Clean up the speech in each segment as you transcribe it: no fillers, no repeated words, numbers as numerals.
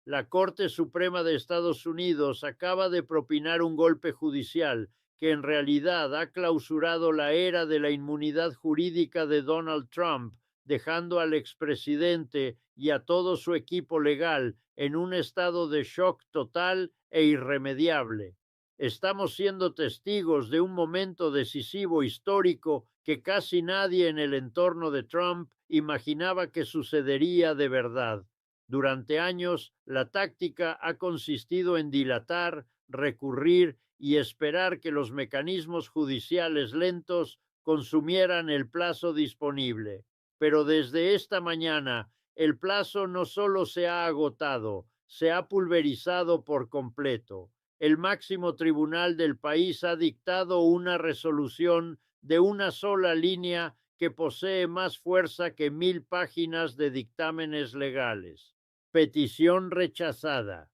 La Corte Suprema de Estados Unidos acaba de propinar un golpe judicial que en realidad ha clausurado la era de la inmunidad jurídica de Donald Trump, dejando al expresidente y a todo su equipo legal en un estado de shock total e irremediable. Estamos siendo testigos de un momento decisivo histórico que casi nadie en el entorno de Trump imaginaba que sucedería de verdad. Durante años, la táctica ha consistido en dilatar, recurrir y esperar que los mecanismos judiciales lentos consumieran el plazo disponible. Pero desde esta mañana, el plazo no solo se ha agotado, se ha pulverizado por completo. El máximo tribunal del país ha dictado una resolución de una sola línea que posee más fuerza que 1000 páginas de dictámenes legales. Petición rechazada.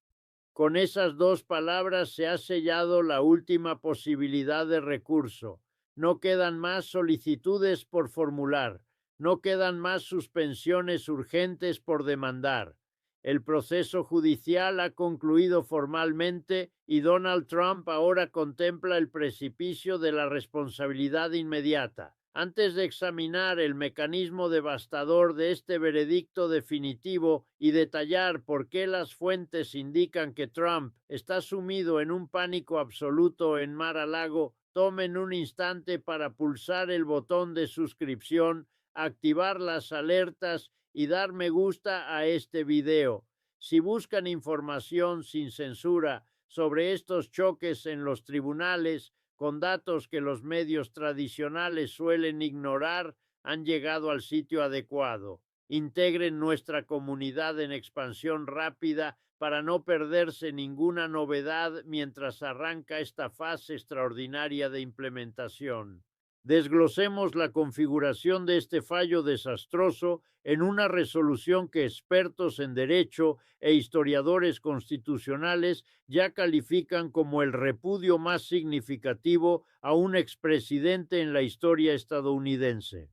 Con esas dos palabras se ha sellado la última posibilidad de recurso. No quedan más solicitudes por formular. No quedan más suspensiones urgentes por demandar. El proceso judicial ha concluido formalmente y Donald Trump ahora contempla el precipicio de la responsabilidad inmediata. Antes de examinar el mecanismo devastador de este veredicto definitivo y detallar por qué las fuentes indican que Trump está sumido en un pánico absoluto en Mar-a-Lago, tomen un instante para pulsar el botón de suscripción, activar las alertas y dar me gusta a este video. Si buscan información sin censura sobre estos choques en los tribunales, con datos que los medios tradicionales suelen ignorar, han llegado al sitio adecuado. Integren nuestra comunidad en expansión rápida para no perderse ninguna novedad mientras arranca esta fase extraordinaria de implementación. Desglosemos la configuración de este fallo desastroso en una resolución que expertos en derecho e historiadores constitucionales ya califican como el repudio más significativo a un expresidente en la historia estadounidense.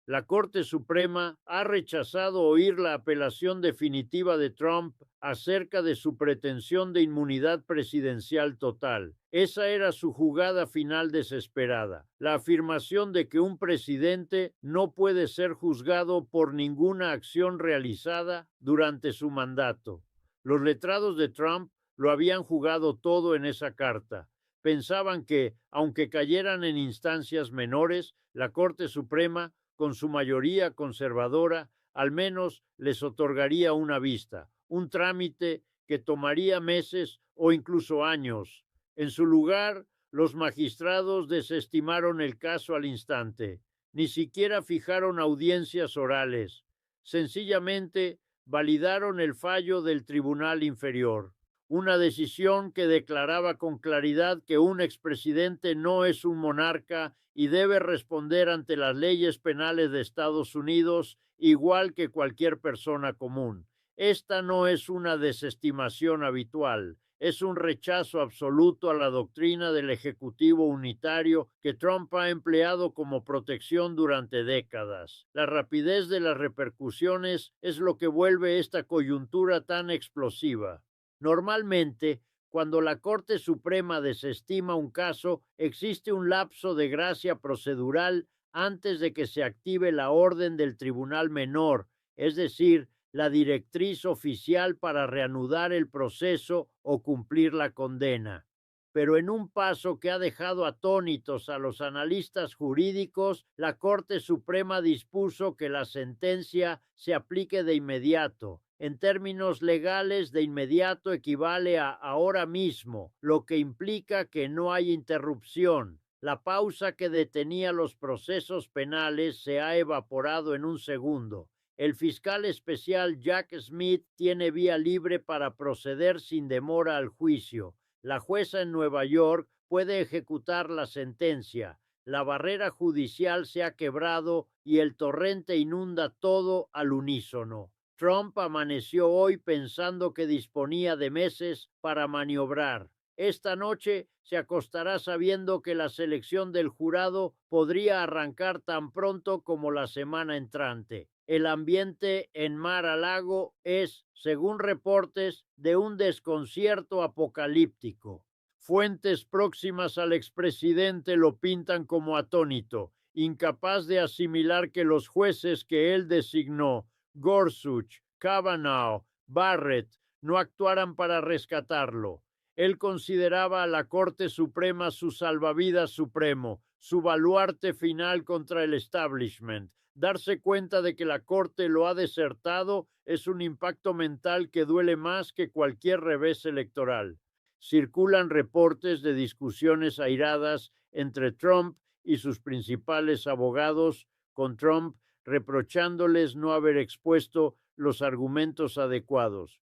La Corte Suprema ha rechazado oír la apelación definitiva de Trump acerca de su pretensión de inmunidad presidencial total. Esa era su jugada final desesperada, la afirmación de que un presidente no puede ser juzgado por ninguna acción realizada durante su mandato. Los letrados de Trump lo habían jugado todo en esa carta. Pensaban que, aunque cayeran en instancias menores, la Corte Suprema, con su mayoría conservadora, al menos les otorgaría una vista, un trámite que tomaría meses o incluso años. En su lugar, los magistrados desestimaron el caso al instante. Ni siquiera fijaron audiencias orales. Sencillamente validaron el fallo del Tribunal Inferior, una decisión que declaraba con claridad que un expresidente no es un monarca y debe responder ante las leyes penales de Estados Unidos igual que cualquier persona común. Esta no es una desestimación habitual, es un rechazo absoluto a la doctrina del Ejecutivo unitario que Trump ha empleado como protección durante décadas. La rapidez de las repercusiones es lo que vuelve esta coyuntura tan explosiva. Normalmente, cuando la Corte Suprema desestima un caso, existe un lapso de gracia procedural antes de que se active la orden del Tribunal Menor, es decir, la directriz oficial para reanudar el proceso o cumplir la condena. Pero en un paso que ha dejado atónitos a los analistas jurídicos, la Corte Suprema dispuso que la sentencia se aplique de inmediato. En términos legales, de inmediato equivale a ahora mismo, lo que implica que no hay interrupción. La pausa que detenía los procesos penales se ha evaporado en un segundo. El fiscal especial Jack Smith tiene vía libre para proceder sin demora al juicio. La jueza en Nueva York puede ejecutar la sentencia. La barrera judicial se ha quebrado y el torrente inunda todo al unísono. Trump amaneció hoy pensando que disponía de meses para maniobrar. Esta noche se acostará sabiendo que la selección del jurado podría arrancar tan pronto como la semana entrante. El ambiente en Mar-a-Lago es, según reportes, de un desconcierto apocalíptico. Fuentes próximas al expresidente lo pintan como atónito, incapaz de asimilar que los jueces que él designó, Gorsuch, Kavanaugh, Barrett, no actuaran para rescatarlo. Él consideraba a la Corte Suprema su salvavidas supremo, su baluarte final contra el establishment. Darse cuenta de que la Corte lo ha desertado es un impacto mental que duele más que cualquier revés electoral. Circulan reportes de discusiones airadas entre Trump y sus principales abogados, con Trump reprochándoles no haber expuesto los argumentos adecuados.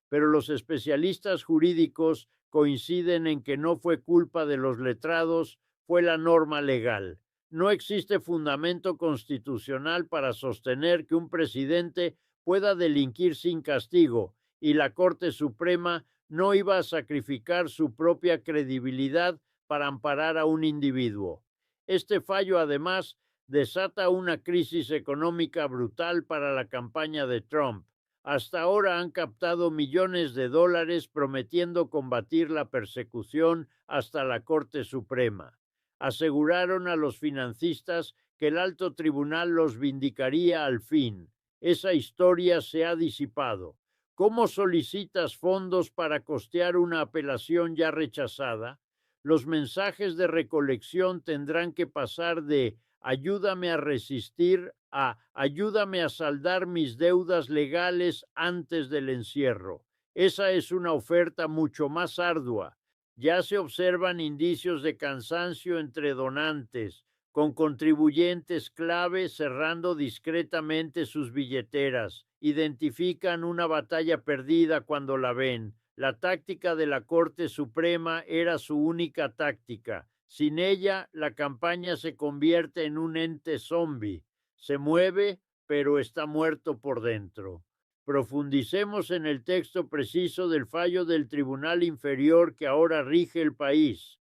Pero los especialistas jurídicos coinciden en que no fue culpa de los letrados, fue la norma legal. No existe fundamento constitucional para sostener que un presidente pueda delinquir sin castigo, y la Corte Suprema no iba a sacrificar su propia credibilidad para amparar a un individuo. Este fallo, además, desata una crisis económica brutal para la campaña de Trump. Hasta ahora han captado millones de dólares prometiendo combatir la persecución hasta la Corte Suprema. Aseguraron a los financistas que el alto tribunal los vindicaría al fin. Esa historia se ha disipado. ¿Cómo solicitas fondos para costear una apelación ya rechazada? Los mensajes de recolección tendrán que pasar de ayúdame a resistir a ayúdame a saldar mis deudas legales antes del encierro. Esa es una oferta mucho más ardua. Ya se observan indicios de cansancio entre donantes, con contribuyentes clave cerrando discretamente sus billeteras. Identifican una batalla perdida cuando la ven. La táctica de la Corte Suprema era su única táctica. Sin ella, la campaña se convierte en un ente zombie. Se mueve, pero está muerto por dentro. Profundicemos en el texto preciso del fallo del Tribunal Inferior que ahora rige el país.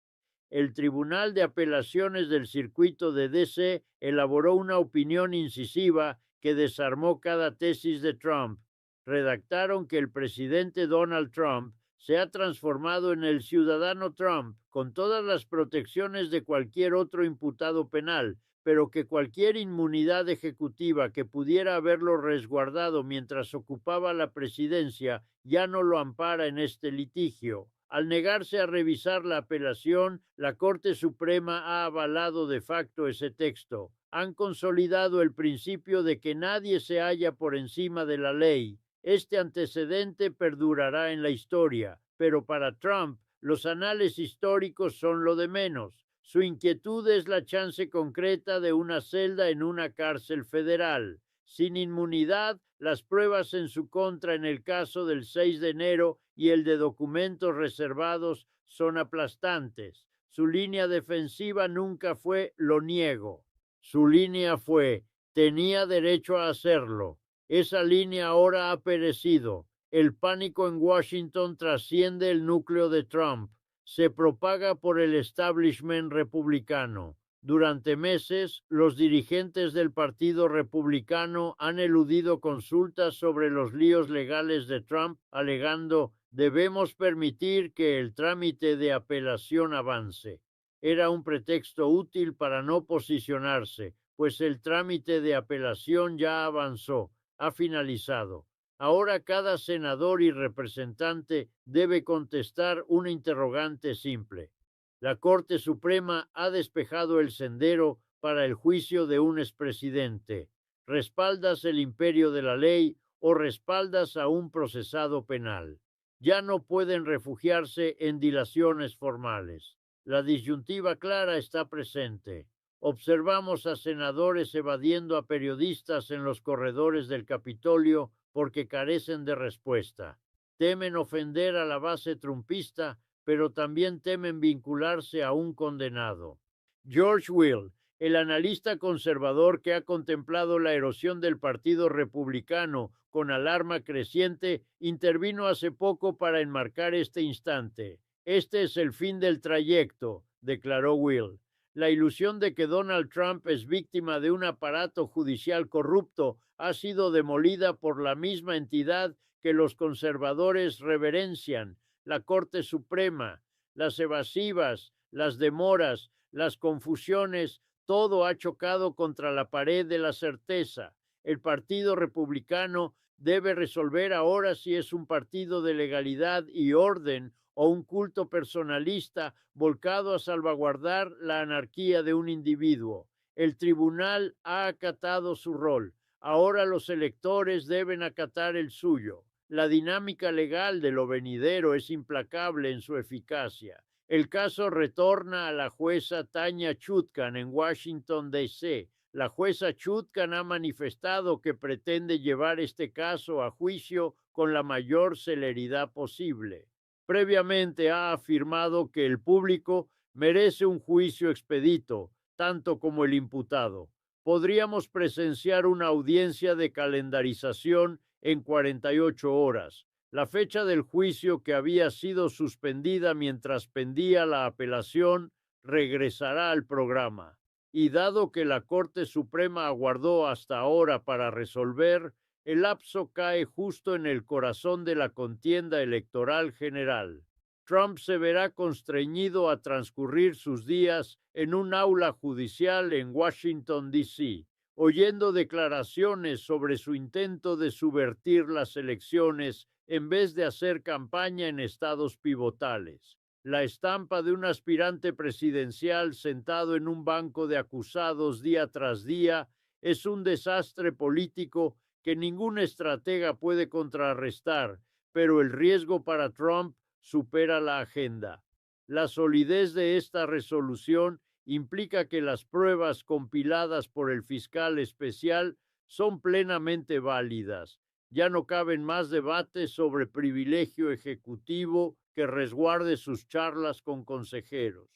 El Tribunal de Apelaciones del Circuito de D.C. elaboró una opinión incisiva que desarmó cada tesis de Trump. Redactaron que el presidente Donald Trump se ha transformado en el ciudadano Trump, con todas las protecciones de cualquier otro imputado penal, pero que cualquier inmunidad ejecutiva que pudiera haberlo resguardado mientras ocupaba la presidencia ya no lo ampara en este litigio. Al negarse a revisar la apelación, la Corte Suprema ha avalado de facto ese texto. Han consolidado el principio de que nadie se halla por encima de la ley. Este antecedente perdurará en la historia, pero para Trump los anales históricos son lo de menos. Su inquietud es la chance concreta de una celda en una cárcel federal. Sin inmunidad, las pruebas en su contra en el caso del 6 de enero y el de documentos reservados son aplastantes. Su línea defensiva nunca fue lo niego. Su línea fue tenía derecho a hacerlo. Esa línea ahora ha perecido. El pánico en Washington trasciende el núcleo de Trump. Se propaga por el establishment republicano. Durante meses, los dirigentes del Partido Republicano han eludido consultas sobre los líos legales de Trump, alegando debemos permitir que el trámite de apelación avance. Era un pretexto útil para no posicionarse, pues el trámite de apelación ya avanzó, ha finalizado. Ahora cada senador y representante debe contestar una interrogante simple. La Corte Suprema ha despejado el sendero para el juicio de un expresidente. ¿Respaldas el imperio de la ley o respaldas a un procesado penal? Ya no pueden refugiarse en dilaciones formales. La disyuntiva clara está presente. Observamos a senadores evadiendo a periodistas en los corredores del Capitolio porque carecen de respuesta. Temen ofender a la base trumpista, pero también temen vincularse a un condenado. George Will, el analista conservador que ha contemplado la erosión del Partido Republicano con alarma creciente, intervino hace poco para enmarcar este instante. Este es el fin del trayecto, declaró Will. La ilusión de que Donald Trump es víctima de un aparato judicial corrupto ha sido demolida por la misma entidad que los conservadores reverencian, la Corte Suprema. Las evasivas, las demoras, las confusiones, todo ha chocado contra la pared de la certeza. El Partido Republicano debe resolver ahora si es un partido de legalidad y orden o un culto personalista volcado a salvaguardar la anarquía de un individuo. El tribunal ha acatado su rol. Ahora los electores deben acatar el suyo. La dinámica legal de lo venidero es implacable en su eficacia. El caso retorna a la jueza Tanya Chutkan en Washington, D.C. La jueza Chutkan ha manifestado que pretende llevar este caso a juicio con la mayor celeridad posible. Previamente ha afirmado que el público merece un juicio expedito, tanto como el imputado. Podríamos presenciar una audiencia de calendarización en 48 horas. La fecha del juicio, que había sido suspendida mientras pendía la apelación, regresará al programa. Y dado que la Corte Suprema aguardó hasta ahora para resolver, el lapso cae justo en el corazón de la contienda electoral general. Trump se verá constreñido a transcurrir sus días en un aula judicial en Washington, D.C., oyendo declaraciones sobre su intento de subvertir las elecciones en vez de hacer campaña en estados pivotales. La estampa de un aspirante presidencial sentado en un banco de acusados día tras día es un desastre político que ningún estratega puede contrarrestar, pero el riesgo para Trump supera la agenda. La solidez de esta resolución implica que las pruebas compiladas por el fiscal especial son plenamente válidas. Ya no caben más debates sobre privilegio ejecutivo que resguarde sus charlas con consejeros.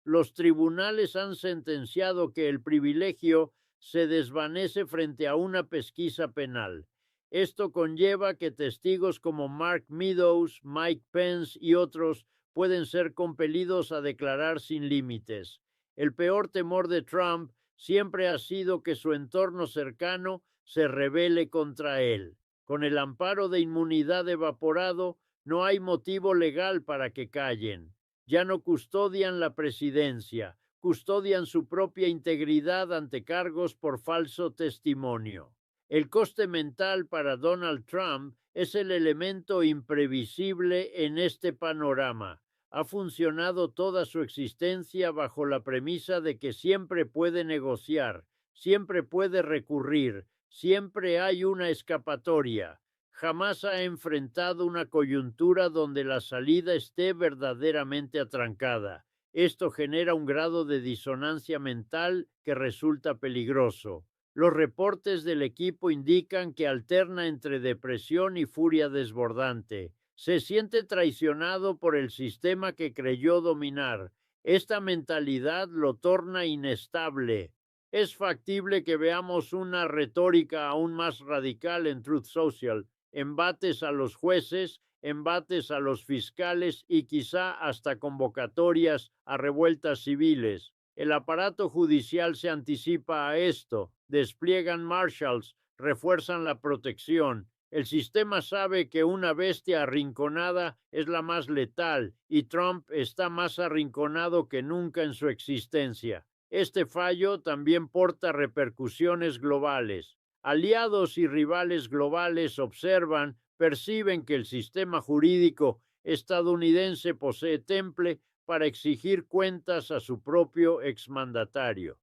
Los tribunales han sentenciado que el privilegio se desvanece frente a una pesquisa penal. Esto conlleva que testigos como Mark Meadows, Mike Pence y otros pueden ser compelidos a declarar sin límites. El peor temor de Trump siempre ha sido que su entorno cercano se rebele contra él. Con el amparo de inmunidad evaporado, no hay motivo legal para que callen. Ya no custodian la presidencia, custodian su propia integridad ante cargos por falso testimonio. El coste mental para Donald Trump es el elemento imprevisible en este panorama. Ha funcionado toda su existencia bajo la premisa de que siempre puede negociar, siempre puede recurrir, siempre hay una escapatoria. Jamás ha enfrentado una coyuntura donde la salida esté verdaderamente atrancada. Esto genera un grado de disonancia mental que resulta peligroso. Los reportes del equipo indican que alterna entre depresión y furia desbordante. Se siente traicionado por el sistema que creyó dominar. Esta mentalidad lo torna inestable. Es factible que veamos una retórica aún más radical en Truth Social, embates a los jueces, embates a los fiscales y quizá hasta convocatorias a revueltas civiles. El aparato judicial se anticipa a esto, despliegan marshals, refuerzan la protección. El sistema sabe que una bestia arrinconada es la más letal y Trump está más arrinconado que nunca en su existencia. Este fallo también porta repercusiones globales. Aliados y rivales globales observan, perciben que el sistema jurídico estadounidense posee temple para exigir cuentas a su propio exmandatario.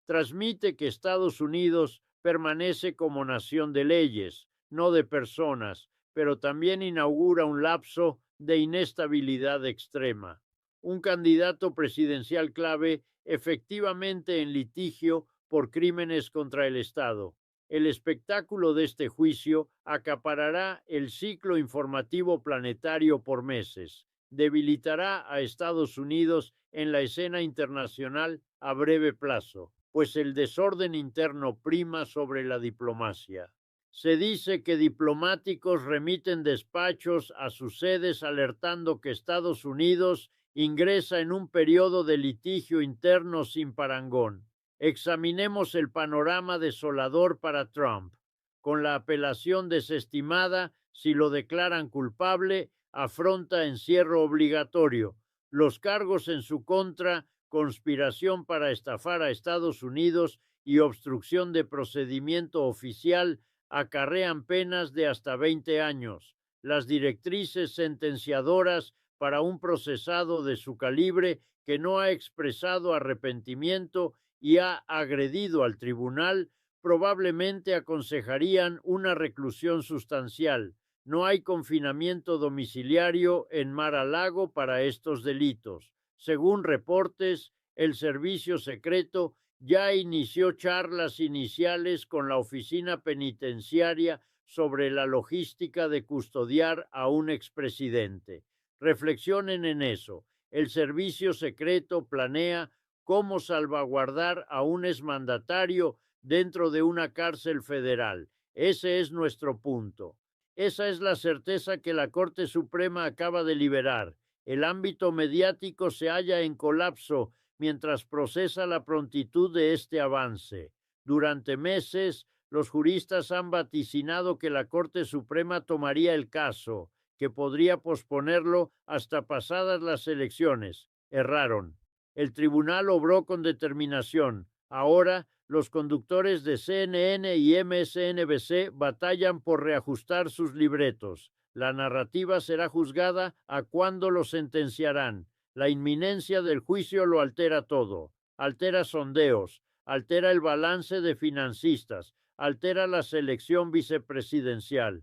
Transmite que Estados Unidos permanece como nación de leyes, no de personas, pero también inaugura un lapso de inestabilidad extrema. Un candidato presidencial clave efectivamente en litigio por crímenes contra el Estado. El espectáculo de este juicio acaparará el ciclo informativo planetario por meses. Debilitará a Estados Unidos en la escena internacional a breve plazo, pues el desorden interno prima sobre la diplomacia. Se dice que diplomáticos remiten despachos a sus sedes alertando que Estados Unidos ingresa en un periodo de litigio interno sin parangón. Examinemos el panorama desolador para Trump. Con la apelación desestimada, si lo declaran culpable, afronta encierro obligatorio. Los cargos en su contra, conspiración para estafar a Estados Unidos y obstrucción de procedimiento oficial, acarrean penas de hasta 20 años. Las directrices sentenciadoras para un procesado de su calibre que no ha expresado arrepentimiento y ha agredido al tribunal probablemente aconsejarían una reclusión sustancial. No hay confinamiento domiciliario en Mar-a-Lago para estos delitos. Según reportes, el servicio secreto ya inició charlas iniciales con la oficina penitenciaria sobre la logística de custodiar a un expresidente. Reflexionen en eso. El servicio secreto planea cómo salvaguardar a un exmandatario dentro de una cárcel federal. Ese es nuestro punto. Esa es la certeza que la Corte Suprema acaba de liberar. El ámbito mediático se halla en colapso mientras procesa la prontitud de este avance. Durante meses, los juristas han vaticinado que la Corte Suprema tomaría el caso, que podría posponerlo hasta pasadas las elecciones. Erraron. El tribunal obró con determinación. Ahora, los conductores de CNN y MSNBC batallan por reajustar sus libretos. La narrativa será juzgada a cuándo lo sentenciarán. La inminencia del juicio lo altera todo. Altera sondeos, altera el balance de financistas, altera la selección vicepresidencial.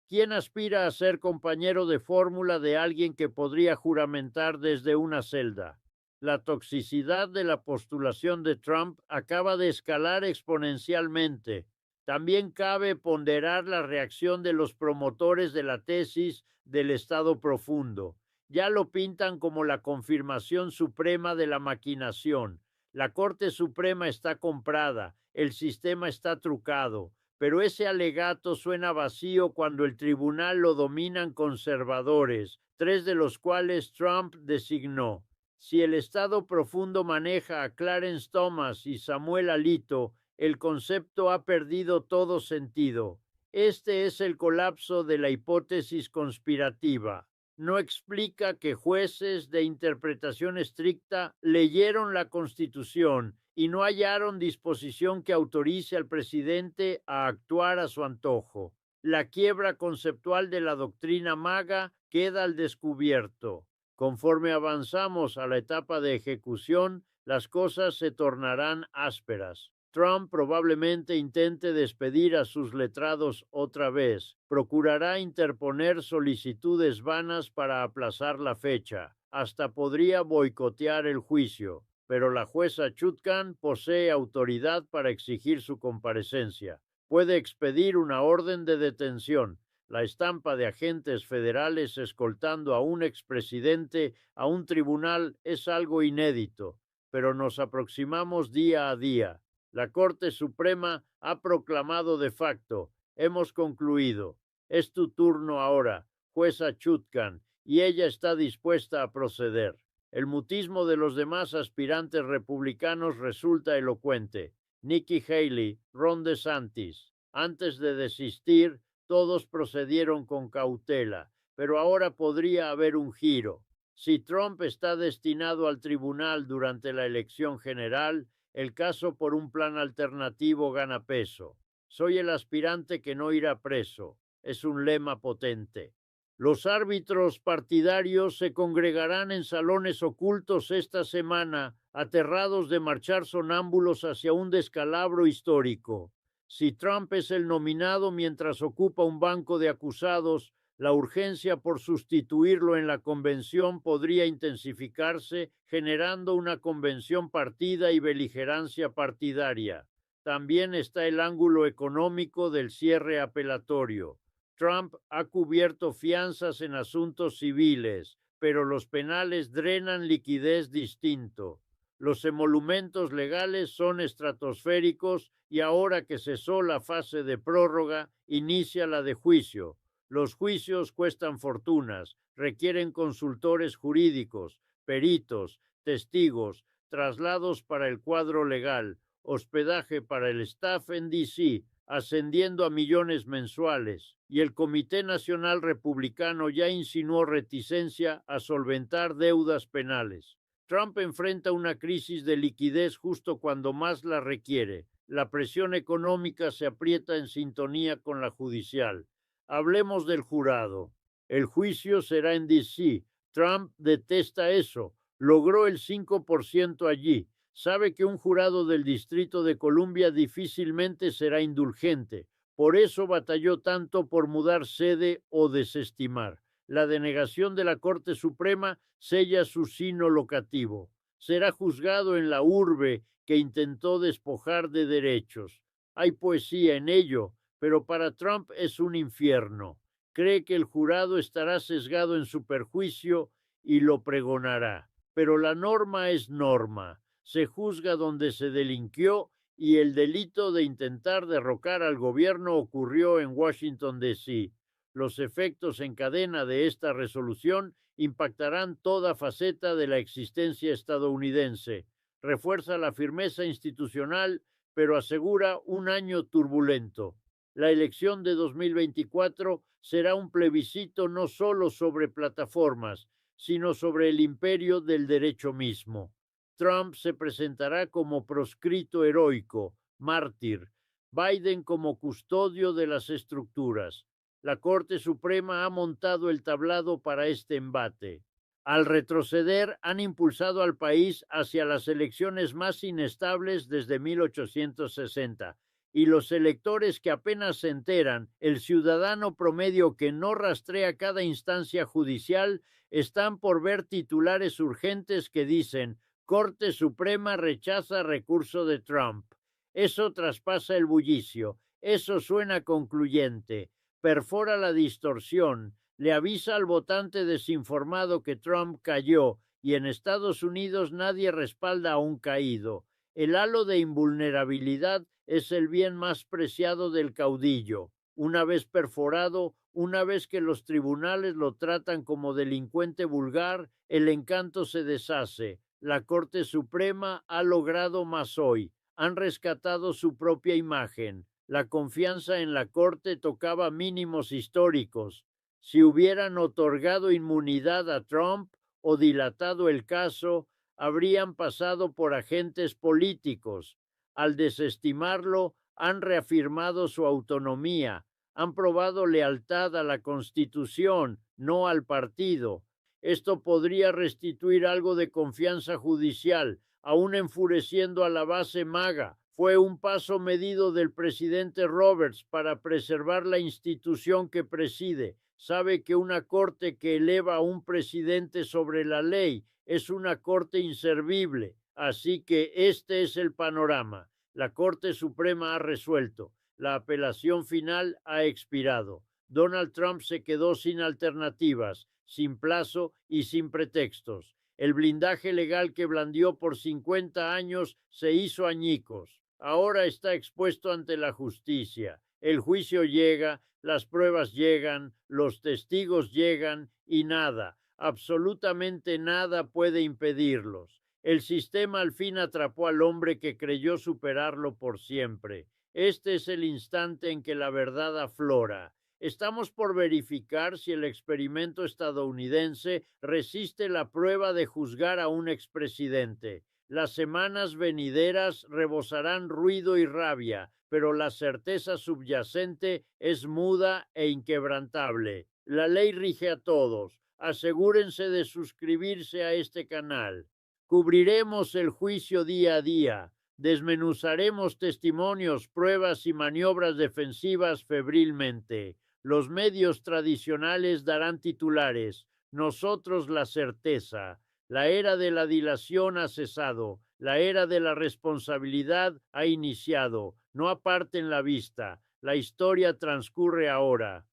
¿Quién aspira a ser compañero de fórmula de alguien que podría juramentar desde una celda? La toxicidad de la postulación de Trump acaba de escalar exponencialmente. También cabe ponderar la reacción de los promotores de la tesis del Estado profundo. Ya lo pintan como la confirmación suprema de la maquinación. La Corte Suprema está comprada, el sistema está trucado, pero ese alegato suena vacío cuando el tribunal lo dominan conservadores, 3 de los cuales Trump designó. Si el Estado profundo maneja a Clarence Thomas y Samuel Alito, el concepto ha perdido todo sentido. Este es el colapso de la hipótesis conspirativa. No explica que jueces de interpretación estricta leyeron la Constitución y no hallaron disposición que autorice al presidente a actuar a su antojo. La quiebra conceptual de la doctrina MAGA queda al descubierto. Conforme avanzamos a la etapa de ejecución, las cosas se tornarán ásperas. Trump probablemente intente despedir a sus letrados otra vez. Procurará interponer solicitudes vanas para aplazar la fecha. Hasta podría boicotear el juicio. Pero la jueza Chutkan posee autoridad para exigir su comparecencia. Puede expedir una orden de detención. La estampa de agentes federales escoltando a un expresidente a un tribunal es algo inédito, pero nos aproximamos día a día. La Corte Suprema ha proclamado de facto, hemos concluido. Es tu turno ahora, jueza Chutkan, y ella está dispuesta a proceder. El mutismo de los demás aspirantes republicanos resulta elocuente. Nikki Haley, Ron DeSantis. Antes de desistir, todos procedieron con cautela, pero ahora podría haber un giro. Si Trump está destinado al tribunal durante la elección general, el caso por un plan alternativo gana peso. Soy el aspirante que no irá preso. Es un lema potente. Los árbitros partidarios se congregarán en salones ocultos esta semana, aterrados de marchar sonámbulos hacia un descalabro histórico. Si Trump es el nominado mientras ocupa un banco de acusados, la urgencia por sustituirlo en la convención podría intensificarse, generando una convención partida y beligerancia partidaria. También está el ángulo económico del cierre apelatorio. Trump ha cubierto fianzas en asuntos civiles, pero los penales drenan liquidez distinto. Los emolumentos legales son estratosféricos y ahora que cesó la fase de prórroga, inicia la de juicio. Los juicios cuestan fortunas, requieren consultores jurídicos, peritos, testigos, traslados para el cuadro legal, hospedaje para el staff en DC, ascendiendo a millones mensuales, y el Comité Nacional Republicano ya insinuó reticencia a solventar deudas penales. Trump enfrenta una crisis de liquidez justo cuando más la requiere. La presión económica se aprieta en sintonía con la judicial. Hablemos del jurado. El juicio será en DC. Trump detesta eso. Logró el 5% allí. Sabe que un jurado del Distrito de Columbia difícilmente será indulgente. Por eso batalló tanto por mudar sede o desestimar. La denegación de la Corte Suprema sella su sino locativo. Será juzgado en la urbe que intentó despojar de derechos. Hay poesía en ello, pero para Trump es un infierno. Cree que el jurado estará sesgado en su perjuicio y lo pregonará. Pero la norma es norma. Se juzga donde se delinquió y el delito de intentar derrocar al gobierno ocurrió en Washington, D.C. Los efectos en cadena de esta resolución impactarán toda faceta de la existencia estadounidense. Refuerza la firmeza institucional, pero asegura un año turbulento. La elección de 2024 será un plebiscito no solo sobre plataformas, sino sobre el imperio del derecho mismo. Trump se presentará como proscrito heroico, mártir, Biden como custodio de las estructuras. La Corte Suprema ha montado el tablado para este embate. Al retroceder, han impulsado al país hacia las elecciones más inestables desde 1860. Y los electores que apenas se enteran, el ciudadano promedio que no rastrea cada instancia judicial, están por ver titulares urgentes que dicen: Corte Suprema rechaza recurso de Trump. Eso traspasa el bullicio, eso suena concluyente, perfora la distorsión, le avisa al votante desinformado que Trump cayó y en Estados Unidos nadie respalda a un caído. El halo de invulnerabilidad es el bien más preciado del caudillo. Una vez perforado, una vez que los tribunales lo tratan como delincuente vulgar, el encanto se deshace. La Corte Suprema ha logrado más hoy. Han rescatado su propia imagen. La confianza en la Corte tocaba mínimos históricos. Si hubieran otorgado inmunidad a Trump o dilatado el caso, habrían pasado por agentes políticos. Al desestimarlo, han reafirmado su autonomía, han probado lealtad a la Constitución, no al partido. Esto podría restituir algo de confianza judicial, aún enfureciendo a la base MAGA. Fue un paso medido del presidente Roberts para preservar la institución que preside. Sabe que una corte que eleva a un presidente sobre la ley es una corte inservible. Así que este es el panorama. La Corte Suprema ha resuelto. La apelación final ha expirado. Donald Trump se quedó sin alternativas, sin plazo y sin pretextos. El blindaje legal que blandió por 50 años se hizo añicos. Ahora está expuesto ante la justicia. El juicio llega, las pruebas llegan, los testigos llegan y nada, absolutamente nada puede impedirlos. El sistema al fin atrapó al hombre que creyó superarlo por siempre. Este es el instante en que la verdad aflora. Estamos por verificar si el experimento estadounidense resiste la prueba de juzgar a un expresidente. Las semanas venideras rebosarán ruido y rabia, pero la certeza subyacente es muda e inquebrantable. La ley rige a todos. Asegúrense de suscribirse a este canal. Cubriremos el juicio día a día. Desmenuzaremos testimonios, pruebas y maniobras defensivas febrilmente. Los medios tradicionales darán titulares. Nosotros la certeza. La era de la dilación ha cesado. La era de la responsabilidad ha iniciado. No aparten la vista. La historia transcurre ahora.